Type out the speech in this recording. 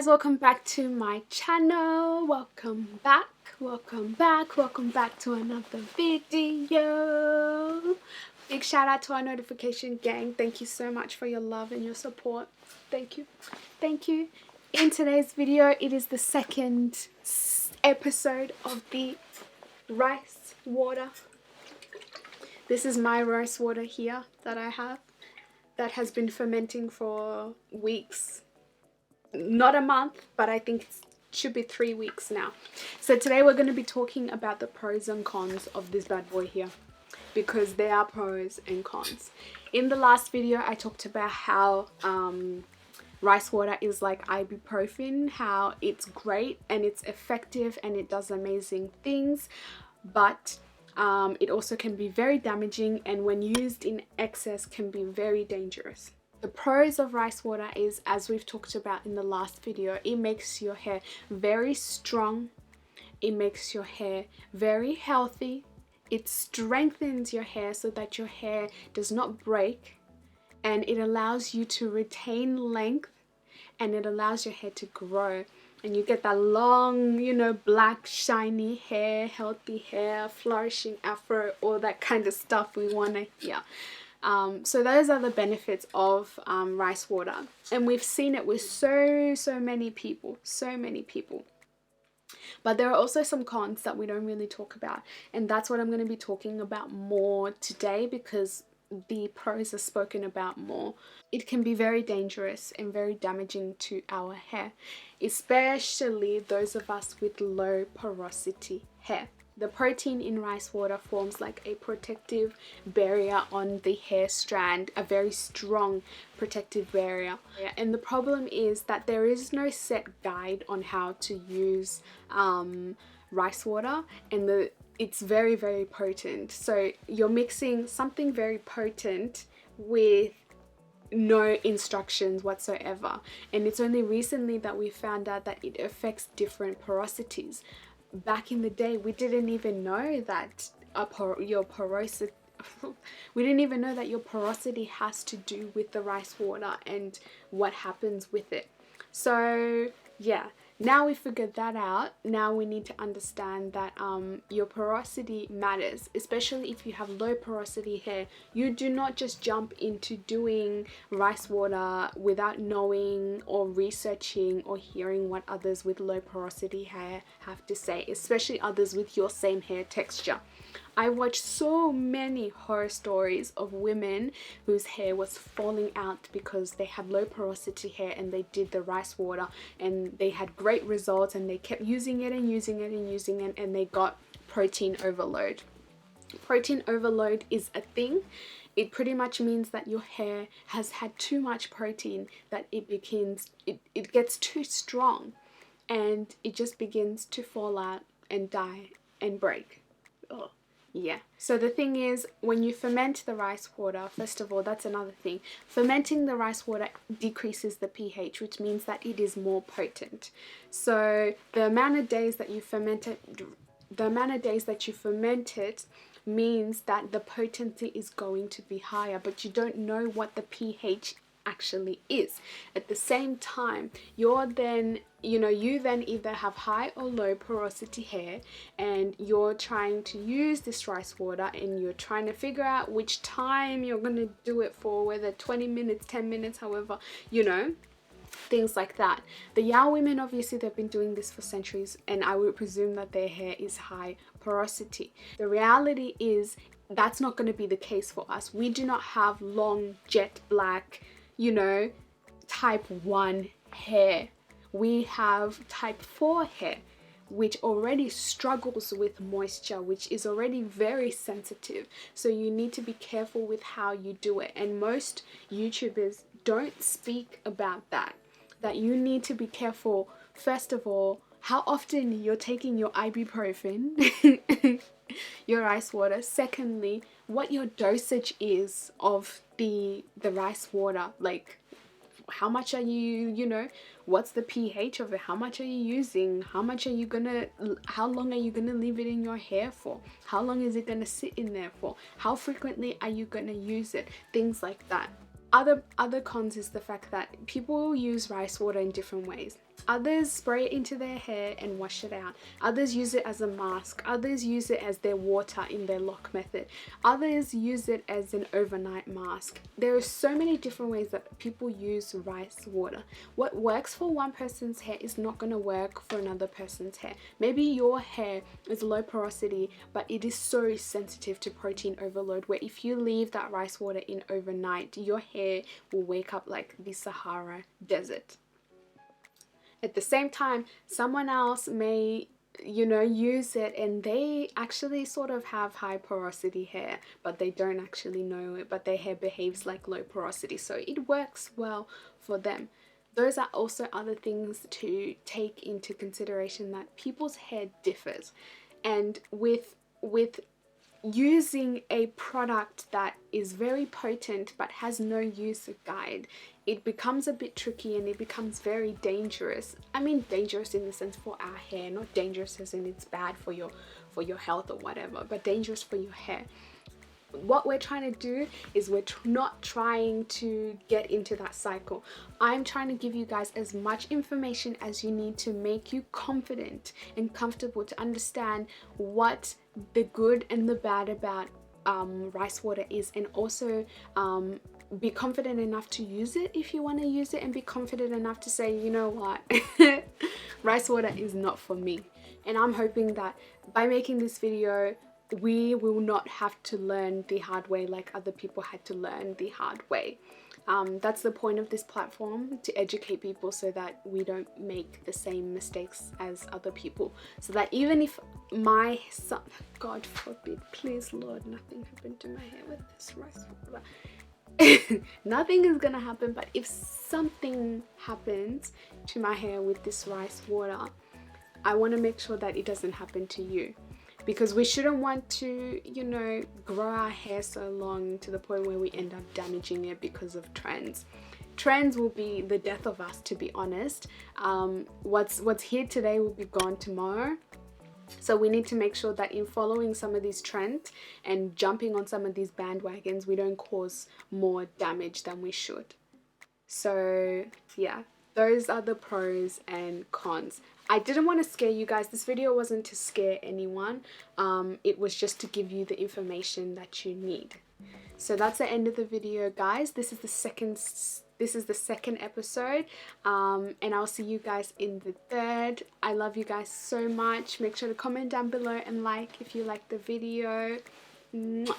Guys, welcome back to my channel. Welcome back to another video. Big shout out to our notification gang. Thank you so much for your love and your support. Thank you. In today's video, it is the second episode of the rice water. This is my rice water here that I have that has been fermenting for weeks. Not a month, but I think it should be 3 weeks now. So today we're going to be talking about the pros and cons of this bad boy here, because there are pros and cons. In the last video I talked about how rice water is like ibuprofen, how it's great and it's effective and it does amazing things, but it also can be very damaging, and when used in excess can be very dangerous. The pros of rice water is, as we've talked about in the last video, it makes your hair very strong, it makes your hair very healthy, it strengthens your hair so that your hair does not break, and it allows you to retain length, and it allows your hair to grow, and you get that long, black shiny hair, healthy hair, flourishing afro, all that kind of stuff we want to hear. So those are the benefits of rice water, and we've seen it with so many people. But there are also some cons that we don't really talk about, and that's what I'm going to be talking about more today, because the pros are spoken about more. It can be very dangerous and very damaging to our hair, especially those of us with low porosity hair. The protein in rice water forms like a protective barrier on the hair strand, a very strong protective barrier. And the problem is that there is no set guide on how to use rice water, and it's very potent. So you're mixing something very potent with no instructions whatsoever, and it's only recently that we found out that it affects different porosities. Back in the day, we didn't even know that your porosity has to do with the rice water and what happens with it. So yeah, now we figured that out. Now we need to understand that your porosity matters, especially if you have low porosity hair. You do not just jump into doing rice water without knowing or researching or hearing what others with low porosity hair have to say, especially others with your same hair texture. I watched so many horror stories of women whose hair was falling out because they had low porosity hair and they did the rice water and they had great results, and they kept using it and they got protein overload. Protein overload is a thing. It pretty much means that your hair has had too much protein, that it gets too strong and it just begins to fall out and die and break. Ugh. Yeah. So the thing is, when you ferment the rice water, first of all, that's another thing. Fermenting the rice water decreases the pH, which means that it is more potent. So the amount of days that you ferment it means that the potency is going to be higher, but you don't know what the pH actually is. At the same time, you then either have high or low porosity hair, and you're trying to use this rice water and you're trying to figure out which time you're going to do it for, whether 20 minutes, 10 minutes, however, things like that. The Yao Women, obviously they've been doing this for centuries, and I would presume that their hair is high porosity. The reality is that's not going to be the case for us. We do not have long jet black type 1 hair. We have type 4 hair, which already struggles with moisture, which is already very sensitive. So you need to be careful with how you do it. And most YouTubers don't speak about that you need to be careful, first of all, how often you're taking your ibuprofen, your rice water. Secondly, what your dosage is of the rice water. Like, how much are you, what's the pH of it? How much are you using? How long are you gonna leave it in your hair for? How long is it gonna sit in there for? How frequently are you gonna use it? Things like that. Other cons is the fact that people use rice water in different ways. Others spray it into their hair and wash it out. Others use it as a mask. Others use it as their water in their lock method. Others use it as an overnight mask. There are so many different ways that people use rice water. What works for one person's hair is not going to work for another person's hair. Maybe your hair is low porosity, but it is so sensitive to protein overload, where if you leave that rice water in overnight, your hair will wake up like the Sahara Desert. At the same time, someone else may, you know, use it and they actually sort of have high porosity hair, but they don't actually know it, but their hair behaves like low porosity, so it works well for them. Those are also other things to take into consideration, that people's hair differs. And with using a product that is very potent but has no use guide, it becomes a bit tricky and it becomes very dangerous. I mean dangerous in the sense for our hair, not dangerous as in it's bad for your health or whatever, but dangerous for your hair. What we're trying to do is we're not trying to get into that cycle. I'm trying to give you guys as much information as you need to make you confident and comfortable to understand what the good and the bad about rice water is, and also be confident enough to use it if you want to use it, and be confident enough to say, you know what, rice water is not for me. And I'm hoping that by making this video, we will not have to learn the hard way like other people had to learn the hard way. That's the point of this platform, to educate people so that we don't make the same mistakes as other people. So that even if my son, God forbid, please Lord, nothing happened to my hair with this rice water. Nothing is gonna happen, but if something happens to my hair with this rice water, I want to make sure that it doesn't happen to you. Because we shouldn't want to, you know, grow our hair so long to the point where we end up damaging it because of trends. Trends will be the death of us, to be honest. What's here today will be gone tomorrow. So we need to make sure that in following some of these trends and jumping on some of these bandwagons, we don't cause more damage than we should. So yeah, those are the pros and cons. I didn't want to scare you guys. This video wasn't to scare anyone. It was just to give you the information that you need. So that's the end of the video, guys. This is the second episode, and I'll see you guys in the third. I love you guys so much. Make sure to comment down below and like if you like the video. Mwah.